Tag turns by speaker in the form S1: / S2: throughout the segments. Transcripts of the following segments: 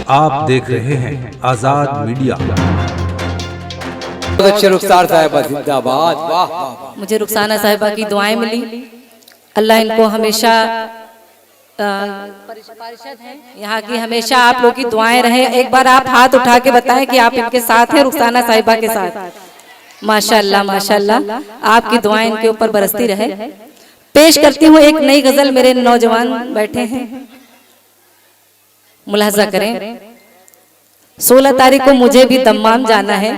S1: आप देख रहे हैं आजाद मीडिया।
S2: अच्छे रुखसार साहिबा जिंदाबाद। वाह वाह।
S3: मुझे रुखसाना साहिबा की दुआएं मिली। अल्लाह इनको हमेशा परिषद है यहाँ की, हमेशा आप लोग की दुआएं रहे। एक बार आप हाथ उठा के बताएं कि आप इनके साथ हैं, रुखसाना साहिबा के साथ। माशाअल्लाह माशाअल्लाह, आपकी दुआएं इनके ऊपर बरसती रहे। पेश करती हूँ एक नई गजल। मेरे नौजवान बैठे हैं, मुलाहजा करें। 16 तारीख को मुझे भी दम्माम जाना है।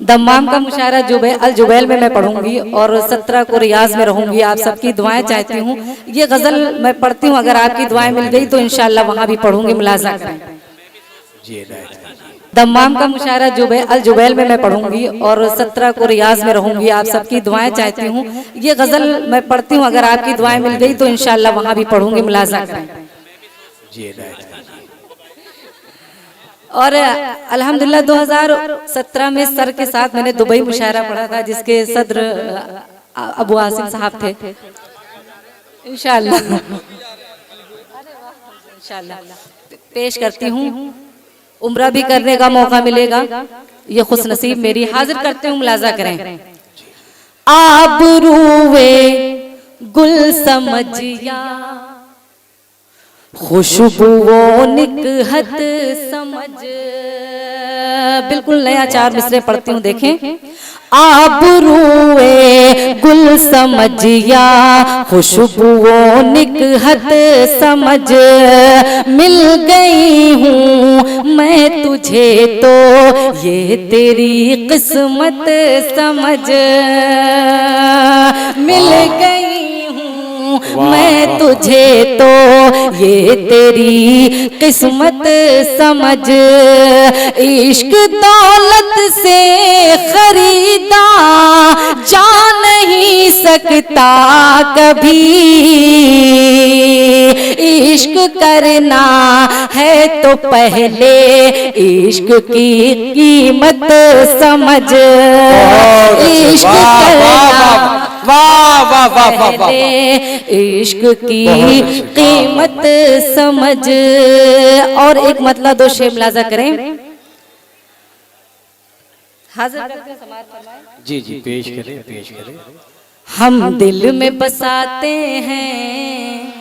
S3: दम्माम का मुशायरा अल जुबैल में मैं पढ़ूंगी और 17 को रियाज में रहूंगी। आप सबकी दुआएं चाहती हूँ। ये गजल मैं पढ़ती हूँ, अगर आपकी दुआएं मिल गई तो इंशाअल्लाह वहां भी पढ़ूंगी। मुलाहजा करें। दम्माम का मुशायरा अल जुबैल में मैं पढ़ूंगी और 17 को रियाज में रहूंगी। आप सबकी दुआएं चाहती हूँ। ये गजल मैं पढ़ती हूँ, अगर आपकी दुआएं मिल गई तो इंशाअल्लाह वहां भी पढ़ूंगी। मुलाहजा करें। और अल्हम्दुलिल्लाह 2017 में सर के साथ मैंने दुबई मुशायरा पढ़ा था, जिसके सदर अबू आसिम साहब थे। इंशाअल्लाह पेश करती हूँ। उम्रा भी करने का मौका मिलेगा, ये खुश नसीब मेरी। हाजिर करते हूँ, मुलाजा करें। आबरूए गुल समझिया, खुशबुओं निकहत समझ। बिल्कुल नया 4 मिसरे पढ़ती हूँ, देखें। आबरूए गुल समझिया, खुशबुओं निकहत समझ। मिल गई हूँ मैं तुझे तो ये तेरी किस्मत समझ। मिल गई मैं तुझे तो ये तेरी किस्मत समझ। इश्क दौलत से खरीदा जा नहीं सकता कभी। इश्क करना है तो पहले इश्क की कीमत समझ। इश्क करना
S2: वाह वाह वाह वाह वाह।
S3: इश्क की कीमत समझ। और एक मतलब 2 शेर मुलाजा करें। हाजिर करके समाअत फरमाएं।
S2: जी जी पेश करें पेश करें।
S3: हम दिल में बसाते हैं।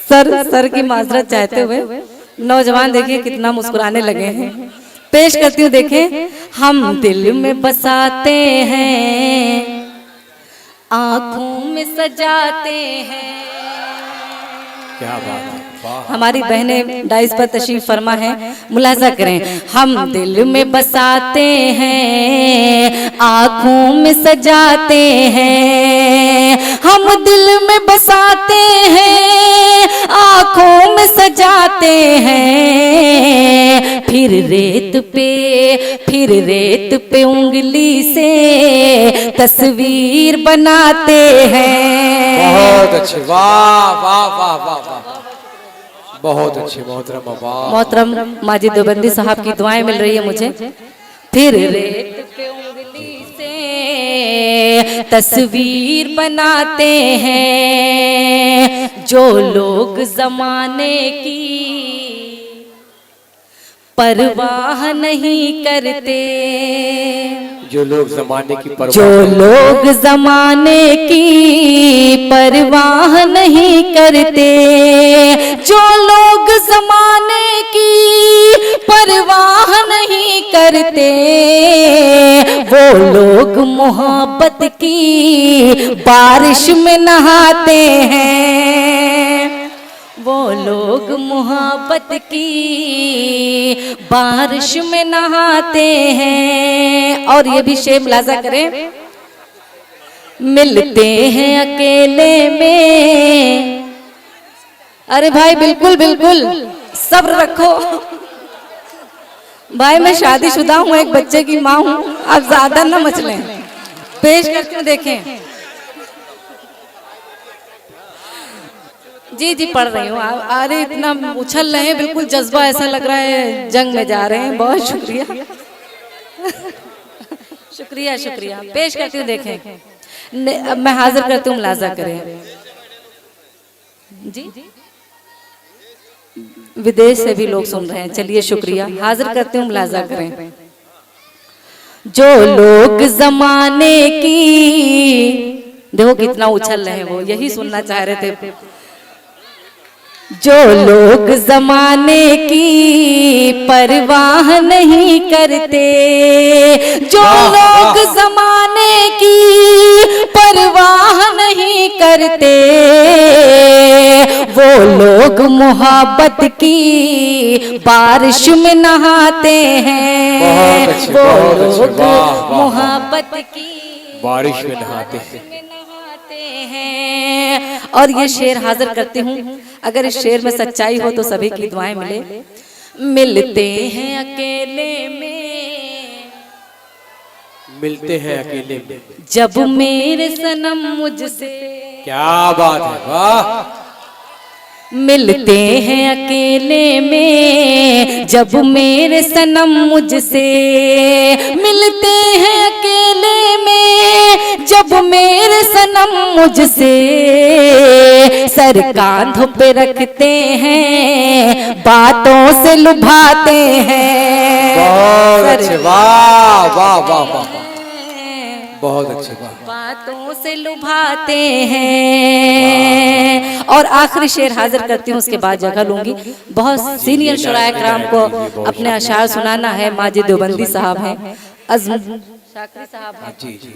S3: सर की माजरत चाहते हुए नौजवान देखिए कितना मुस्कुराने लगे हैं। पेश करती हूँ, देखें। हम दिल में बसाते हैं, आंखों में सजाते हैं।
S2: क्या बात है।
S3: हमारी बहनें डाइस पर तशरीफ फरमा है, मुलाजा करें। हम दिल में बसाते हैं, आंखों में सजाते हैं। हम दिल में बसाते हैं, आंखों में सजाते हैं। फिर रेत पे उंगली से तस्वीर बनाते हैं।
S2: बहुत अच्छे। वाह वाह वाह वाह वाह। बहुत अच्छे मोहतरम
S3: माजिद देवबंदी साहब की दुआएं मिल रही है मुझे। फिर रेत पे उंगली से तस्वीर बनाते हैं। जो लोग जमाने की परवाह नहीं करते।
S2: जो लोग जमाने की
S3: परवाह नहीं करते। जो लोग जमाने की परवाह नहीं करते। वो लोग मोहब्बत की बारिश में नहाते हैं। वो लोग मोहब्बत की बारिश में नहाते हैं। और ये भी शेर मुलाजा करें। मिलते हैं अकेले में। अरे भाई बिल्कुल बिल्कुल सब्र रखो भाई। मैं शादीशुदा हूँ, एक बच्चे की माँ हूँ, आप ज्यादा ना मचलें। पेश करती हूँ, देखें। जी जी पढ़ रही हूँ। अरे इतना उछल रहे हैं, बिल्कुल जज्बा ऐसा लग रहा है जंग में जा रहे हैं। बहुत शुक्रिया शुक्रिया शुक्रिया। पेश करती हूँ, देखें। मैं हाजिर करती हूँ, मुलाजा करें। जी विदेश से भी लोग सुन रहे हैं। चलिए शुक्रिया, हाजिर करते हूँ, मुलाजा करें। जो लोग जमाने की, देखो कितना उछल रहे हैं वो, यही सुनना चाह रहे थे। जो लोग जमाने की परवाह नहीं करते, जो लोग जमाने की परवाह नहीं करते, वो लोग मोहब्बत की बारिश में नहाते हैं। वो लोग मोहब्बत की
S2: बारिश में नहाते हैं।
S3: और ये शेर हाजिर करती हूँ, अगर इस शेर में सच्चाई हो तो सभी की दुआएं मिले। मिलते हैं अकेले में,
S2: मिलते हैं अकेले में,
S3: जब मेरे सनम मुझसे,
S2: क्या बात है, वाह।
S3: मिलते हैं अकेले में जब मेरे सनम मुझसे, मिलते हैं अकेले में जब मेरे सनम मुझसे, सर कांधों पे रखते हैं बातों से लुभाते हैं।
S2: बहुत अच्छे, वाह वाह वाह वाह, बहुत अच्छे, वाह।
S3: बातों से लुभाते हैं। और आखिरी शेर हाजिर करती हूँ, उसके बाद जगह लूंगी। बहुत सीनियर शुराए कराम को अपने अशार सुनाना है। माजिद देवबंदी साहब हैं, अज़म शाकरी साहब हैं,
S2: जी जी,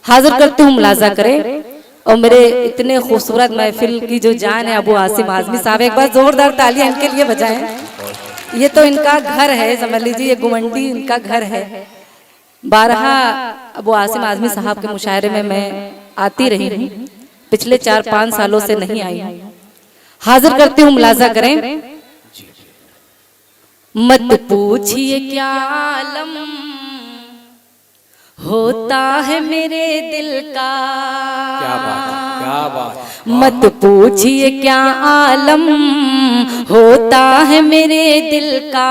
S3: हाजिर करती हूँ, मुलाजा करें। और मेरे इतने खूबसूरत महफिल की जो जान है अबू आसिम आजमी साहब, एक बार जोरदार तालियां इनके लिए बजाएं। ये तो इनका घर है, समझ लीजिए ये गुमंडी इनका घर है। 12 अबू आसिम आजमी साहब के मुशायरे में मैं आती रही हूँ, पिछले 4-5 सालों से नहीं आई हूँ। हाजिर करती हूँ, मुलाजा करें। मत पूछिए क्या आलम होता है मेरे दिल का,
S2: क्या बात है, क्या बात है।
S3: मत पूछिए क्या आलम होता है मेरे दिल का,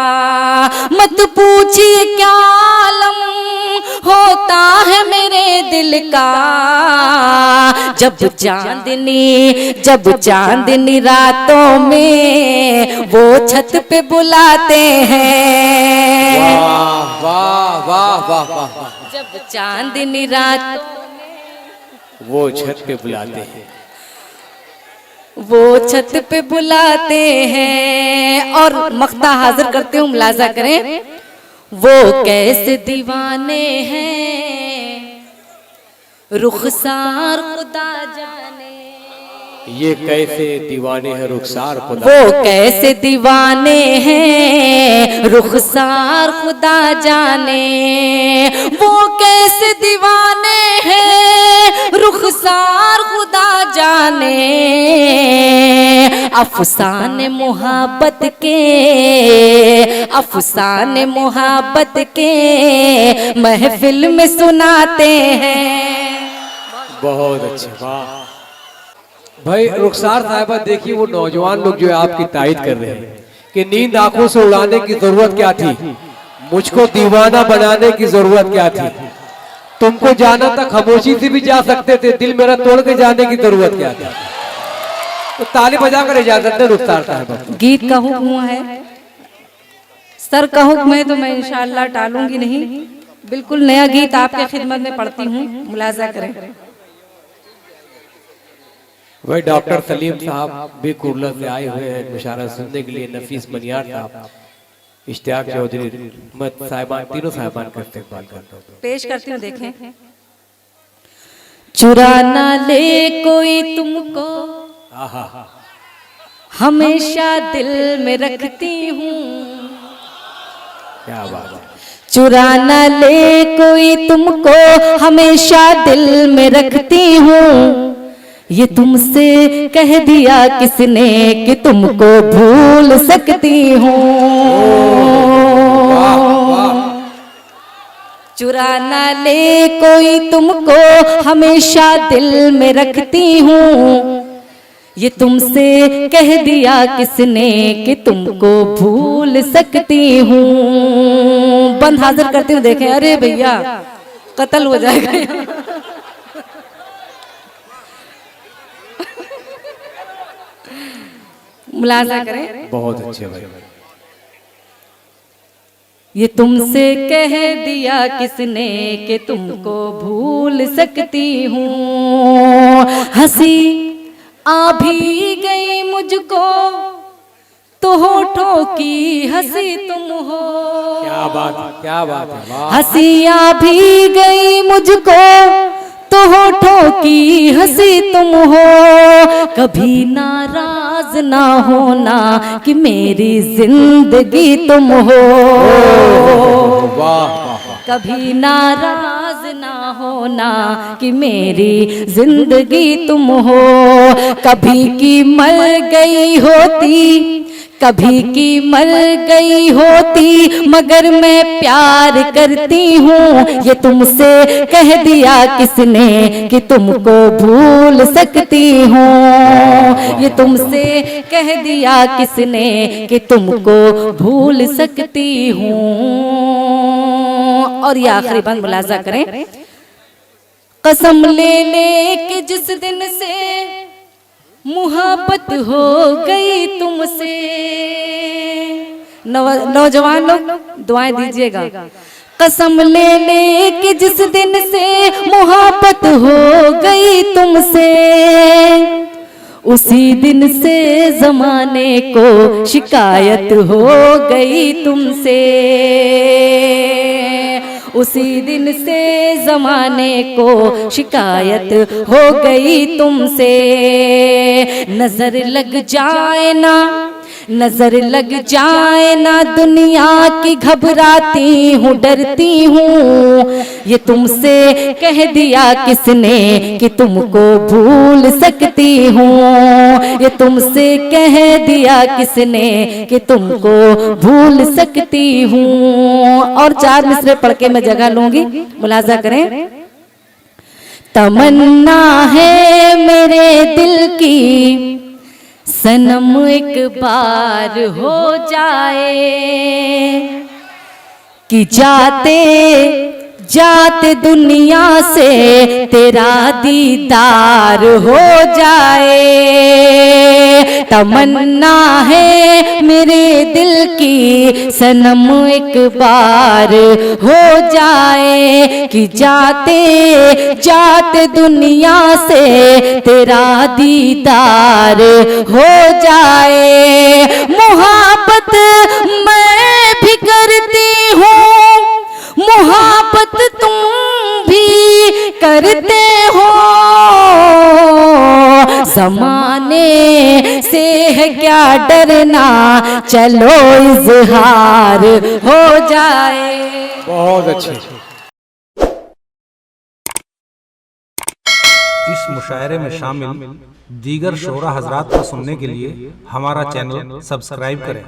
S3: मत पूछिए क्या आलम होता है मेरे दिल का। जब चांदनी रातों में वो छत पे बुलाते हैं,
S2: वाह वाह वाह वाह वाह,
S3: जब चांदनी रात
S2: वो छत पे बुलाते हैं,
S3: वो छत पे बुलाते हैं। और मख्ता हाजिर करते हूँ, मुलाजा करें। वो कैसे दीवाने हैं रुखसार खुदा जाने,
S2: ये कैसे दीवाने हैं रुखसार खुदा,
S3: वो कैसे दीवाने हैं रुखसार खुदा जाने, वो कैसे दीवाने हैं रुखसार खुदा जाने। अफसाने मोहब्बत के, अफसाने मोहब्बत के महफिल में सुनाते हैं।
S2: बहुत अच्छे, वाह भाई। रुखसार साहिबा, देखिए वो नौजवान लोग जो है आपकी तारीफ कर रहे हैं कि नींद आंखों से उड़ाने की जरूरत क्या थी, मुझको दीवाना बनाने की जरूरत क्या थी, तुमको जाना था खामोशी से भी जा सकते थे, दिल मेरा तोड़ के जाने की जरूरत क्या थी। तो ताली बजा कर इजाजत दे रुखसार साहिबा।
S3: गीत का हुक्म है, सर का हुक्म है तो मैं इंशाअल्लाह टालूंगी नहीं। बिल्कुल नया गीत आपके खिदमत में पढ़ती हूँ, मुलाजा करें।
S2: वही डॉक्टर सलीम साहब भी कुर्ला से आए हुए हैं मुशायरा सुनने के लिए, नफीस मनियार साहब, इश्तियाक चौधरी, मत साहिबान, तीनों साहिबान का इस्तेमाल करता हूँ।
S3: पेश करती हूँ, देखें। चुरा ना ले कोई तुमको हमेशा दिल में रखती हूँ,
S2: क्या बात है।
S3: चुरा ना ले कोई तुमको हमेशा दिल में रखती हूँ, ये तुमसे कह दिया किसने कि तुमको भूल सकती हूँ। चुरा ना ले कोई तुमको हमेशा दिल में रखती हूँ, ये तुमसे कह दिया किसने कि तुमको भूल सकती हूँ। बंद हाजिर करती हूँ, देखें। अरे भैया कत्ल हो जाएगा। मुलाजा करें।
S2: बहुत अच्छे भाई।
S3: ये तुमसे कह दिया किसने कि तुमको भूल सकती हूँ, हंसी आ भी गई मुझको तो होठों की हंसी तुम हो।
S2: क्या बात है, क्या बात है, वाह।
S3: हंसी आ भी गई मुझको तो होठों की हंसी तुम हो, कभी नाराज ना होना कि मेरी जिंदगी तुम हो।
S2: वाह,
S3: कभी नाराज ना होना कि मेरी जिंदगी तुम हो। कभी की मर गई होती, कभी की मर गई होती, मगर मैं प्यार करती हूँ। ये तुमसे कह दिया किसने कि तुमको भूल सकती हूँ। ये तुमसे कह दिया किसने कि तुमको भूल सकती हूँ। और ये आखिरी बंद मुलाजा करें। कसम ले ले कि जिस दिन से मुहब्बत हो गई तुमसे, नौजवान लोग दुआएं दीजिएगा। कसम ले ले कि जिस दिन से मुहब्बत हो गई तुमसे, उसी दिन से जमाने को शिकायत हो गई तुमसे। उसी दिन से जमाने को शिकायत हो गई तुमसे। नजर लग जाए ना, नजर लग जाए ना दुनिया की, घबराती हूँ डरती हूँ। ये तुमसे कह दिया किसने कि तुमको भूल सकती हूँ। ये तुमसे कह दिया किसने कि तुमको भूल सकती हूँ। और 4 मिसरे पढ़ के मैं जगह लूंगी, मुलाजा करें। तमन्ना है मेरे दिल की सनम एक बार हो जाए, कि जाते जाते दुनिया से तेरा दीदार हो जाए। तमन्ना है मेरे दिल की सनम एक बार हो जाए, कि जाते जाते दुनिया से तेरा दीदार हो जाए। मुहब्बत मैं भी करती हूँ, मुहब्बत तुम भी करते हो, ज़माने से है क्या डरना, चलो इज़हार हो जाए।
S2: बहुत अच्छे।
S1: इस मुशायरे में शामिल दीगर शोरा हजरात को सुनने के लिए हमारा चैनल सब्सक्राइब करें।